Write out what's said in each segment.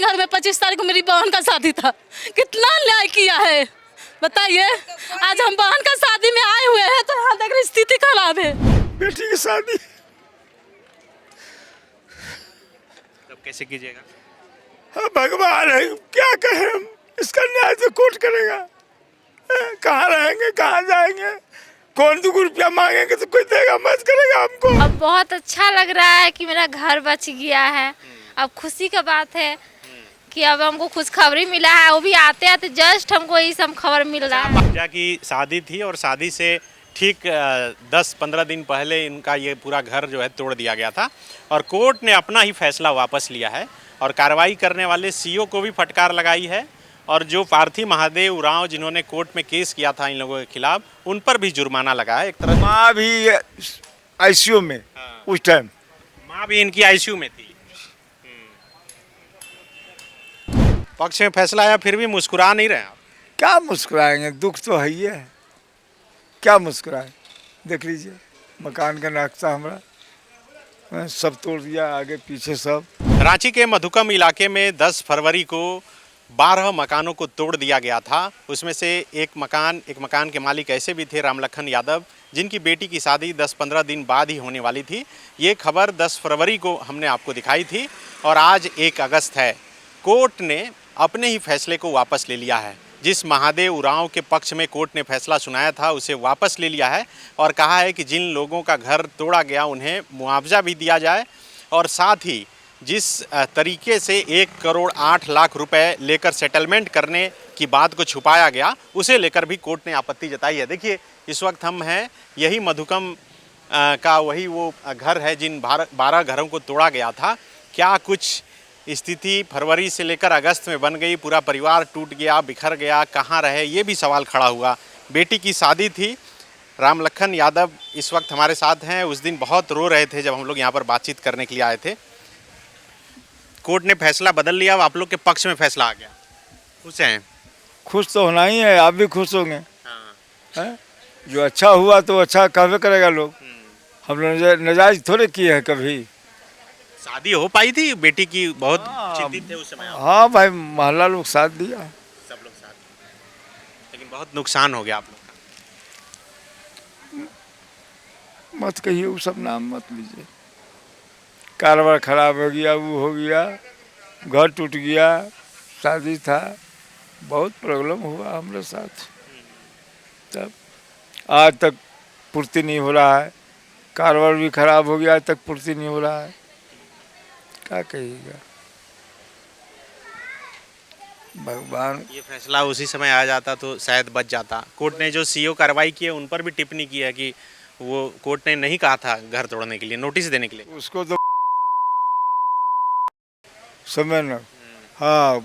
घर में 25 तारीख को मेरी बहन का शादी था। कितना अन्याय किया है बताइए। आज हम बहन का शादी में आए हुए हैं तो यहाँ तक स्थिति खराब है। बेटी की शादी तब कैसे कीजिएगा? हाँ, भगवान है, क्या कहें हम। इसका न्याय तो कोर्ट करेगा। कहाँ रहेंगे, कहाँ जाएंगे, कौन 2 रुपया मांगेंगे तो कोई देगा, मत करेगा हमको। अब बहुत अच्छा लग रहा है कि मेरा घर बच गया है। अब खुशी का बात है कि अब हमको खुशखबरी मिला है। वो भी आते आते जस्ट हमको ये सब खबर मिल रहा है। पूजा की शादी थी और शादी से ठीक 10-15 दिन पहले इनका ये पूरा घर जो है तोड़ दिया गया था और कोर्ट ने अपना ही फैसला वापस लिया है और कार्रवाई करने वाले सीओ को भी फटकार लगाई है और जो पार्थी महादेव उरांव जिन्होंने कोर्ट में केस किया था इन लोगों के खिलाफ, उन पर भी जुर्माना लगा है। एक तरह माँ भी आईसीयू में उस टाइम, माँ भी इनकी आईसीयू में थी। पक्ष में फैसला आया फिर भी मुस्कुरा नहीं रहे आप। क्या मुस्कुराएंगे, दुख तो है ही है, क्या मुस्कुराए। देख लीजिए मकान का नक्शा हमारा सब तोड़ दिया, आगे पीछे सब। रांची के मधुकम इलाके में 10 फरवरी को 12 मकानों को तोड़ दिया गया था। उसमें से एक मकान के मालिक ऐसे भी थे, रामलखन यादव, जिनकी बेटी की शादी 10-15 दिन बाद ही होने वाली थी। ये खबर 10 फरवरी को हमने आपको दिखाई थी और आज 1 अगस्त है। कोर्ट ने अपने ही फैसले को वापस ले लिया है। जिस महादेव उरांव के पक्ष में कोर्ट ने फैसला सुनाया था उसे वापस ले लिया है और कहा है कि जिन लोगों का घर तोड़ा गया उन्हें मुआवजा भी दिया जाए और साथ ही जिस तरीके से 1 करोड़ 8 लाख रुपए लेकर सेटलमेंट करने की बात को छुपाया गया, उसे लेकर भी कोर्ट ने आपत्ति जताई है। देखिए इस वक्त हम हैं, यही मधुकम का वही वो घर है जिन 12 घरों को तोड़ा गया था। क्या कुछ स्थिति फरवरी से लेकर अगस्त में बन गई, पूरा परिवार टूट गया, बिखर गया, कहाँ रहे, ये भी सवाल खड़ा हुआ। बेटी की शादी थी। रामलखन यादव इस वक्त हमारे साथ हैं। उस दिन बहुत रो रहे थे जब हम लोग यहाँ पर बातचीत करने के लिए आए थे। कोर्ट ने फैसला बदल लिया, अब आप लोग के पक्ष में फैसला आ गया, खुश हैं? खुश तो होना ही है, आप भी खुश होंगे। हाँ। हैं? जो अच्छा हुआ तो अच्छा कहवे करेगा लोग। हम लोग नजायज थोड़े किए हैं कभी। शादी हो पाई थी बेटी की, बहुत चिंतित थे उस समय आप। हाँ भाई, मोहल्ला लोग साथ दिया, सब लोग साथ, लेकिन बहुत नुकसान हो गया आप लोग का। मत कहिए वो सब नाम मत लीजिए। कारोबार खराब हो गया, वो हो गया, घर टूट गया, शादी था, बहुत प्रॉब्लम हुआ हमारे साथ। तब आज तक पूर्ति नहीं हो रहा है, कारोबार भी खराब हो गया, आज तक पूर्ति नहीं हो रहा है। क्या कहिएगा, भगवान। ये फैसला उसी समय आ जाता तो शायद बच जाता। कोर्ट ने जो सीओ कार्रवाई की है उन पर भी टिप्पणी की है कि वो कोर्ट ने नहीं कहा था घर तोड़ने के लिए, नोटिस देने के लिए। उसको तो समय ना, हाँ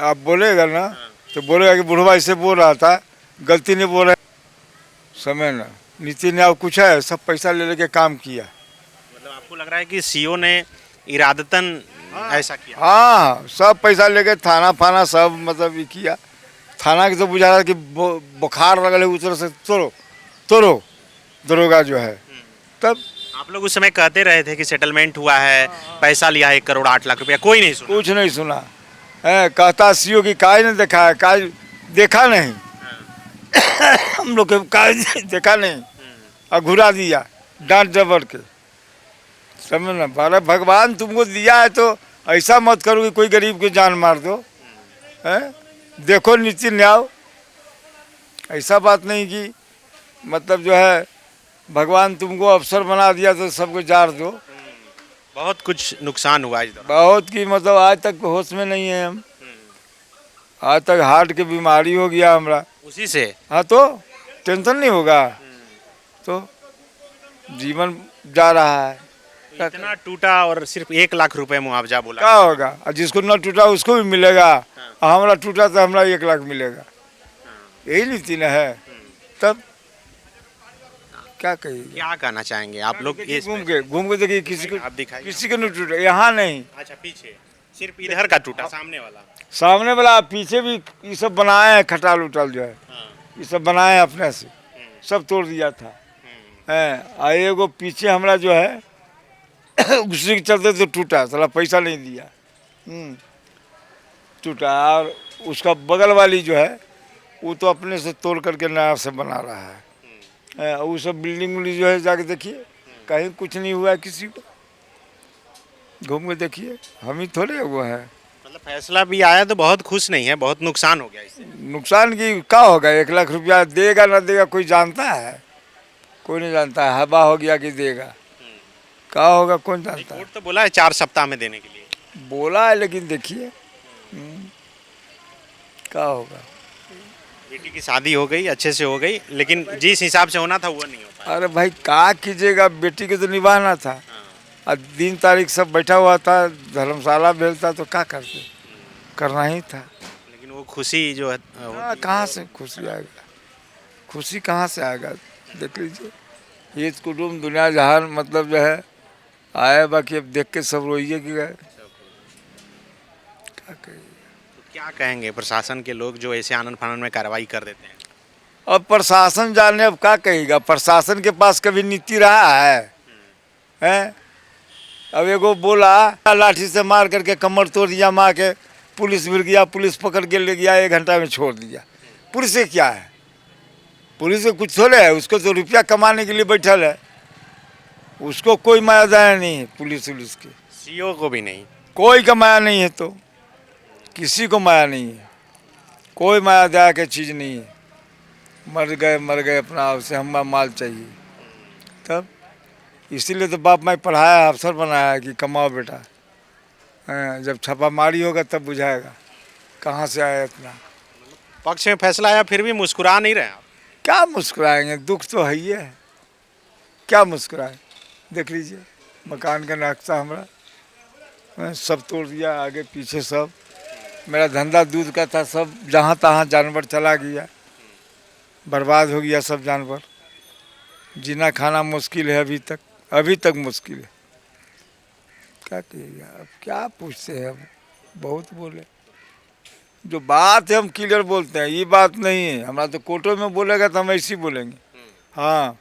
आप बोलेगा ना तो बोलेगा कि बुढ़वा इससे बोल रहा था, गलती नहीं बोल रहा। समय ना, नीति ने आप कुछ है, सब पैसा ले लेके काम किया। मतलब आपको लग रहा है कि सीओ ने इरादतन ऐसा किया? हाँ, सब पैसा लेके थाना फाना सब मतलब ये किया। थाना की तो बुझा रहा कि बुखार लगल है उस तरह से तोड़ो दरोगा जो है। तब आप लोग उस समय कहते रहे थे कि सेटलमेंट हुआ है, पैसा लिया है 1 करोड़ 8 लाख रुपया, कोई नहीं सुना? कुछ नहीं सुना है। कहता सीओ की काय ने देखा है, काय देखा नहीं। हम लोग के काय देखा नहीं और घुरा दिया डांट जबर के। समझ ना, बारा भगवान तुमको दिया है तो ऐसा मत करो कि कोई गरीब की जान मार दो। है देखो नीति न्याय, ऐसा बात नहीं कि मतलब जो है भगवान तुमको अफसर बना दिया तो सबको जार दो। बहुत कुछ नुकसान हुआ इस दौरान। बहुत की मतलब आज तक होश में नहीं है हम। आज तक हार्ट की बीमारी हो गया हमरा उसी से। हाँ, तो टेंशन नहीं होगा तो जीवन जा रहा है। इतना टूटा और सिर्फ 1 लाख रुपए मुआवजा बोला। क्या होगा, और जिसको न टूटा उसको भी मिलेगा। और हमारा टूटा तो हमारा 1 लाख मिलेगा। यही नीति न है। तब क्या कहिए, क्या कहना चाहेंगे आप लोग? घूम के देखिए, किसी को आप दिखाइए। किसी को नहीं टूटा, यहाँ नहीं। अच्छा, पीछे सिर्फ इधर का टूटा, सामने वाला। सामने वाला, पीछे भी ये सब बनाए हैं, खटाल उटाल जो है ये सब बनाए हैं अपने से, सब तोड़ दिया था। है एगो पीछे हमारा जो है उसी के चलते तो टूटा, साला पैसा नहीं दिया। टूटा। और उसका बगल वाली जो है वो तो अपने से तोड़ करके नया से बना रहा है। वो सब बिल्डिंग उल्डिंग जो है जाके देखिए, कहीं कुछ नहीं हुआ है किसी को। घूम के देखिए, हम ही थोड़े हुआ है। मतलब फैसला भी आया तो बहुत खुश नहीं है, बहुत नुकसान हो गया इससे। नुकसान की क्या होगा, 1 लाख रुपया देगा ना देगा कोई जानता है? कोई नहीं जानता है। हवा हो गया कि देगा, क्या होगा कौन जानता है? कोर्ट तो बोला है 4 सप्ताह में देने के लिए। बोला है, लेकिन देखिए क्या होगा। बेटी की शादी हो गई, अच्छे से हो गई, लेकिन जिस हिसाब से होना था वो नहीं हो पाया। अरे भाई क्या कीजिएगा, बेटी को तो निभाना था। और दिन तारीख सब बैठा हुआ था, धर्मशाला भेजता तो क्या करते, करना ही था। लेकिन वो खुशी जो है कहाँ से खुशी आएगा, खुशी कहाँ से आएगा? देख लीजिए, ये कुटुम्ब दुनिया जहान मतलब जो है आए, बाकी अब देख के सब रोइए कि गए। क्या कहिए, तो क्या कहेंगे प्रशासन के लोग जो ऐसे आनन फानन में कार्रवाई कर देते हैं? अब प्रशासन जाने, अब क्या कहेगा। प्रशासन के पास कभी नीति रहा है? हैं? अब एगो बोला लाठी से मार करके कमर तोड़ दिया, माँ के पुलिस मिल गया, पुलिस पकड़ के ले गया, 1 घंटा में छोड़ दिया। पुलिस से क्या है? पुलिस को कुछ थोड़े है, उसको तो रुपया कमाने के लिए बैठल है। उसको कोई माया दया नहीं है, पुलिस की सीओ को भी नहीं, कोई का माया नहीं है। तो किसी को माया नहीं है, कोई माया दया की चीज़ नहीं है। मर गए अपना, उससे हम माल चाहिए। तब इसीलिए तो बाप माई पढ़ाया, अफसर बनाया कि कमाओ बेटा। जब छापामारी होगा तब बुझाएगा कहाँ से आया इतना। पक्ष में फैसला आया फिर भी मुस्कुरा नहीं रहे आप। क्या मुस्कुराएंगे, दुख तो है ही है, क्या मुस्कुराए। देख लीजिए मकान का नक्शा हमारा सब तोड़ दिया, आगे पीछे सब। मेरा धंधा दूध का था, सब जहाँ तहाँ जानवर चला गया, बर्बाद हो गया सब जानवर। जीना खाना मुश्किल है, अभी तक मुश्किल है। क्या कहिएगा, अब क्या पूछते हैं। अब बहुत बोले, जो बात है हम क्लियर बोलते हैं, ये बात नहीं है। हमारा तो कोर्टों में बोलेगा तो हम ऐसे ही बोलेंगे। हाँ,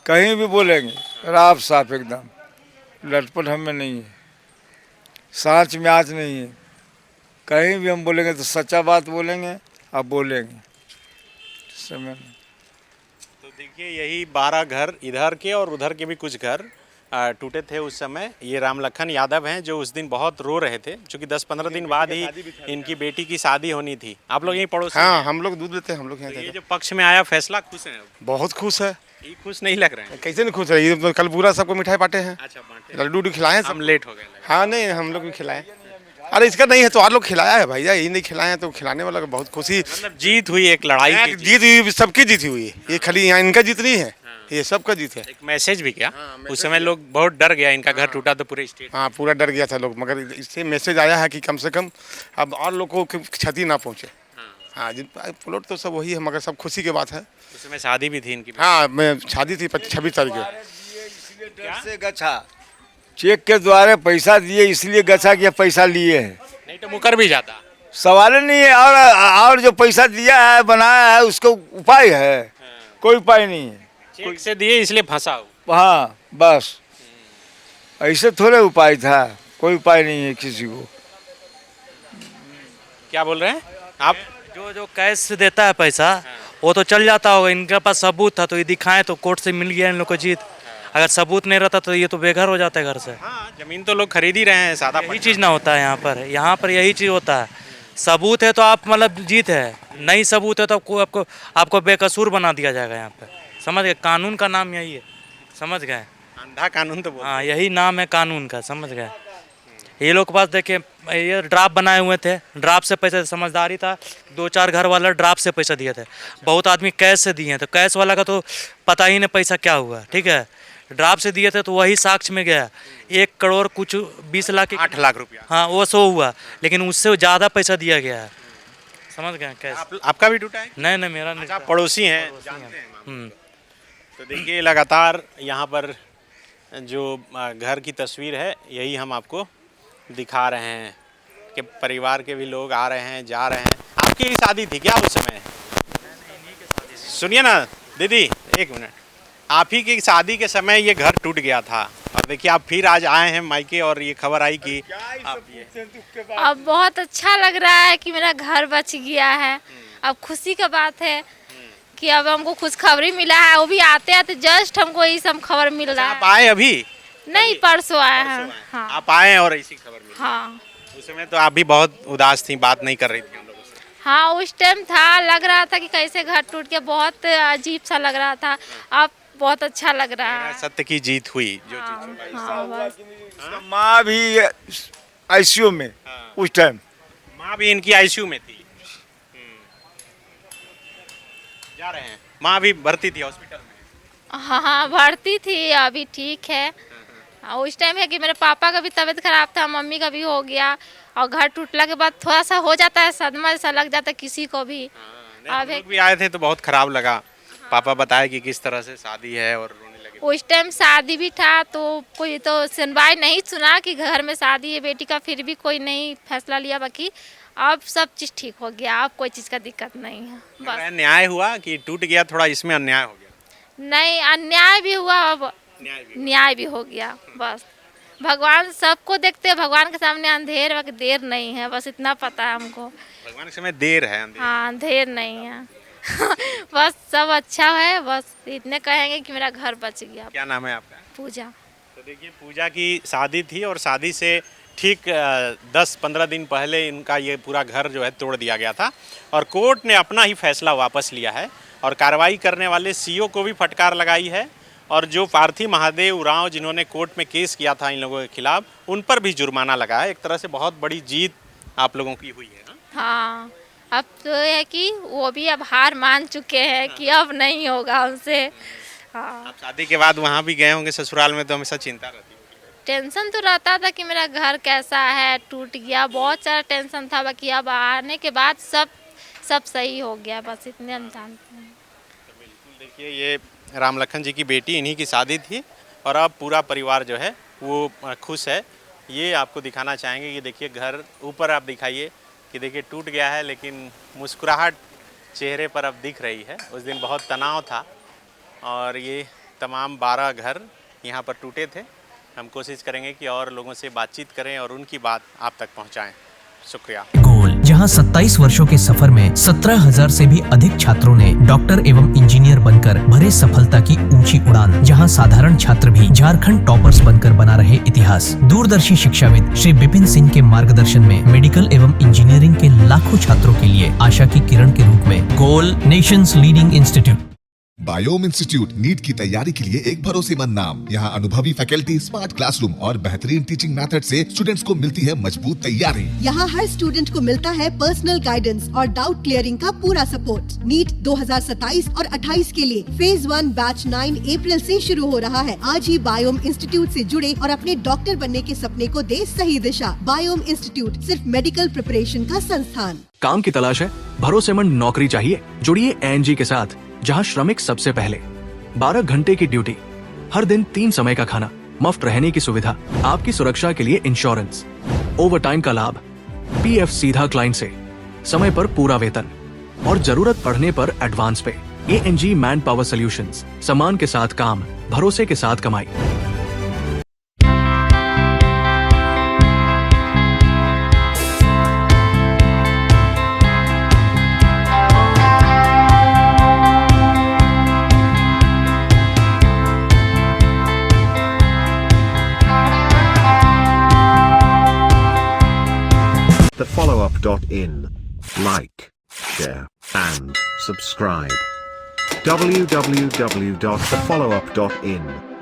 कहीं भी बोलेंगे राफ साफ एकदम, लटपट हमें नहीं है, सांच में आँच नहीं है। कहीं भी हम बोलेंगे तो सच्चा बात बोलेंगे, अब बोलेंगे समय में। तो देखिए, यही 12 घर इधर के और उधर के भी कुछ घर टूटे थे उस समय। ये रामलखन यादव हैं जो उस दिन बहुत रो रहे थे, क्योंकि 10-15 दिन बाद ही इनकी बेटी की शादी होनी थी। आप लोग यहीं पड़ोस? हाँ, हम लोग दूध लेते हैं, हम लोग यहाँ। ये जो पक्ष में आया फैसला, खुश हैं? बहुत खुश है। ये खुश नहीं लग रहे हैं? कैसे नहीं खुश है, ये तो कल पूरा सबको मिठाई बांटे हैं। अच्छा, बांटे। लड्डू खिलाए सब। हम लेट हो गए। हाँ नहीं, हम लोग भी खिलाए। अरे इसका नहीं है तो और लोग खिलाया है भैया, यही नहीं खिलाए हैं तो खिलाने वाला को बहुत खुशी। मतलब जीत हुई, एक लड़ाई की जीत हुई, सबकी जीत हुई है। ये खाली यहाँ इनका जीत नहीं है, ये सबका जीत है। एक मैसेज भी क्या? उस समय लोग बहुत डर गया, इनका घर टूटा तो पूरे स्टेट। हाँ, पूरा डर गया था लोग, मगर इससे मैसेज आया है कि कम से कम अब और लोगों को क्षति ना पहुँचे। हाँ, जिन प्लॉट तो सब वही है, मगर सब खुशी की बात है। उस समय शादी भी थी इनकी। हाँ, मैं शादी थी 26 तारीख को। से गच्छा चेक के द्वारा पैसा दिए, इसलिए गच्छा के पैसा लिए हैं, नहीं तो मुकर भी जाता। सवाल नहीं है। और जो पैसा दिया है, बनाया है, उसको उपाय है? कोई उपाय नहीं है। चेक से दिए इसलिए फंसा हो। हाँ बस, ऐसे थोड़े उपाय था, कोई उपाय नहीं है किसी को। क्या बोल रहे हैं आप? जो कैश से देता है पैसा, वो तो चल जाता होगा। इनके पास सबूत था तो ये दिखाएं तो कोर्ट से मिल गया इन लोग को जीत। अगर सबूत नहीं रहता तो ये तो बेघर हो जाता है घर से। हाँ, जमीन तो लोग खरीद ही रहे हैं, सादा यही चीज़ ना होता है यहाँ पर यही चीज़ होता है। सबूत है तो आप मतलब जीत है, नहीं सबूत है तो आपको बेकसूर बना दिया जाएगा यहाँ पे। समझ गए? कानून का नाम यही है, समझ गए? अंधा कानून तो हाँ, यही नाम है कानून का, समझ गए? ये लोग के पास देखिए, ये ड्राफ्ट बनाए हुए थे, ड्राफ्ट से पैसा, समझदारी था। 2-4 घर वाला ड्राफ्ट से पैसा दिए थे, बहुत आदमी कैश से दिए हैं, तो कैश वाला का तो पता ही नहीं पैसा क्या हुआ। ठीक है, ड्राफ्ट से दिए थे तो वही साक्ष्य में गया 1 करोड़ कुछ 20 लाख 8 लाख रुपया। हाँ, वो 100 हुआ, लेकिन उससे ज़्यादा पैसा दिया गया है। समझ गए? कैश आपका भी टूटा है? नहीं, मेरा नहीं। आप पड़ोसी हैं, जानते हैं मामला। तो देखिए, लगातार यहाँ पर जो घर की तस्वीर है, यही हम आपको दिखा रहे हैं कि परिवार के भी लोग आ रहे हैं, जा रहे हैं। आपकी शादी थी क्या उस समय? सुनिए ना दीदी, 1 मिनट। आप ही की शादी के समय ये घर टूट गया था, और देखिए आप फिर आज आए हैं मायके और ये खबर आई कि आप ये अब बहुत अच्छा लग रहा है कि मेरा घर बच गया है। अब खुशी का बात है कि अब हमको खुशखबरी मिला है, वो भी आते आते जस्ट हमको ये सब खबर मिल रहा आप है। आए अभी? नहीं, परसों आए हैं। हाँ आप आए हैं और ऐसी खबर मिली? हाँ उस समय तो आप भी बहुत उदास थी, बात नहीं कर रही थी हम लोगों से। हाँ, उस टाइम था, लग रहा था कि कैसे घर टूट गया, बहुत अजीब सा लग रहा था। अब बहुत अच्छा लग रहा है। सत्य की जीत हुई जो चीज हाँ बस। उसका माँ भी आईसीयू में उस टाइम। माँ भी इनकी आईसीयू में थी। जा रहे हैं, माँ भी भर्ती थी हॉस्पिटल में। हाँ भर्ती थी, अभी ठीक है। उस टाइम है कि मेरे पापा का भी तबीयत खराब था, मम्मी का भी हो गया, और घर टूटने के बाद थोड़ा सा हो जाता है, सदमा जैसा लग जाता है किसी को भी। हम लोग भी आए थे तो बहुत खराब लगा। पापा बताए कि किस तरह से शादी है और रोने लगे। उस टाइम शादी भी था तो कोई तो सुनवाई नहीं सुना कि घर में शादी है बेटी का, फिर भी कोई नहीं फैसला लिया। बाकी अब सब चीज़ ठीक हो गया, अब कोई चीज़ का दिक्कत नहीं है। बस न्याय हुआ कि टूट गया, थोड़ा इसमें अन्याय हो गया? नहीं, अन्याय भी हुआ, अब न्याय भी हो गया। बस भगवान सबको देखते हैं, भगवान के सामने अंधेर वक्त देर नहीं है, बस इतना पता है हमको। भगवान के समय देर है, अंधेर। हाँ, अंधेर नहीं है। बस सब अच्छा है, बस इतने कहेंगे कि मेरा घर बच गया। क्या नाम है आपका? पूजा। तो देखिए, पूजा की शादी थी और शादी से ठीक 10-15 दिन पहले इनका ये पूरा घर जो है तोड़ दिया गया था और कोर्ट ने अपना ही फैसला वापस लिया है और कार्रवाई करने वाले सीओ को भी फटकार लगाई है और जो पार्थी महादेव उरांव जिन्होंने कोर्ट में केस किया था इन लोगों के खिलाफ, उन पर भी जुर्माना लगा है। एक तरह से बहुत बड़ी जीत आप लोगों की हुई है ना? हाँ, अब तो है कि वो भी अब हार मान चुके हैं कि अब नहीं होगा उनसे। हाँ, आप शादी के बाद वहाँ भी गए होंगे ससुराल में, तो हमेशा चिंता रहती है? टेंशन तो रहता था कि मेरा घर कैसा है, टूट गया, बहुत सारा टेंशन था। बाकी अब आने के बाद सब सही हो गया, बस इतने हम जानते हैं। तो बिल्कुल देखिए, ये राम लखन जी की बेटी, इन्हीं की शादी थी और अब पूरा परिवार जो है वो खुश है। ये आपको दिखाना चाहेंगे कि देखिए घर ऊपर आप दिखाइए कि देखिए टूट गया है, लेकिन मुस्कुराहट चेहरे पर अब दिख रही है। उस दिन बहुत तनाव था और ये तमाम 12 घर यहाँ पर टूटे थे। हम कोशिश करेंगे कि और लोगों से बातचीत करें और उनकी बात आप तक पहुँचाएँ। शुक्रिया। गोल, जहां 27 वर्षों के सफर में 17,000 से भी अधिक छात्रों ने डॉक्टर एवं इंजीनियर बनकर भरे सफलता की ऊंची उड़ान, जहां साधारण छात्र भी झारखंड टॉपर्स बनकर बना रहे इतिहास। दूरदर्शी शिक्षाविद श्री विपिन सिंह के मार्गदर्शन में मेडिकल एवं इंजीनियरिंग के लाखों छात्रों के लिए आशा की किरण के रूप में goal, nation's leading institute. Biome institute NEET की तैयारी के लिए एक भरोसेमंद नाम। यहाँ अनुभवी फैकल्टी, स्मार्ट क्लासरूम और बेहतरीन टीचिंग मेथड से स्टूडेंट्स को मिलती है मजबूत तैयारी। यहाँ हर स्टूडेंट को मिलता है पर्सनल गाइडेंस और डाउट क्लियरिंग का पूरा सपोर्ट। नीट 2027 और 28 के लिए फेज 1 बैच 9 अप्रैल से शुरू हो रहा है। आज ही बायोम इंस्टीट्यूट से जुड़े और अपने डॉक्टर बनने के सपने को दे सही दिशा। बायोम इंस्टीट्यूट सिर्फ मेडिकल प्रिपरेशन का संस्थान। काम की तलाश है, भरोसेमंद नौकरी चाहिए? जुड़िए एनजी के साथ, जहां श्रमिक सबसे पहले। 12 घंटे की ड्यूटी, हर दिन 3 समय का खाना, मुफ्त रहने की सुविधा, आपकी सुरक्षा के लिए इंश्योरेंस, ओवर टाइम का लाभ, पीएफ सीधा क्लाइंट से, समय पर पूरा वेतन और जरूरत पड़ने पर एडवांस पे। एएनजी मैन पावर सॉल्यूशंस, सम्मान के साथ काम, भरोसे के साथ कमाई। thefollowup.in. Like, share, and subscribe. www.thefollowup.in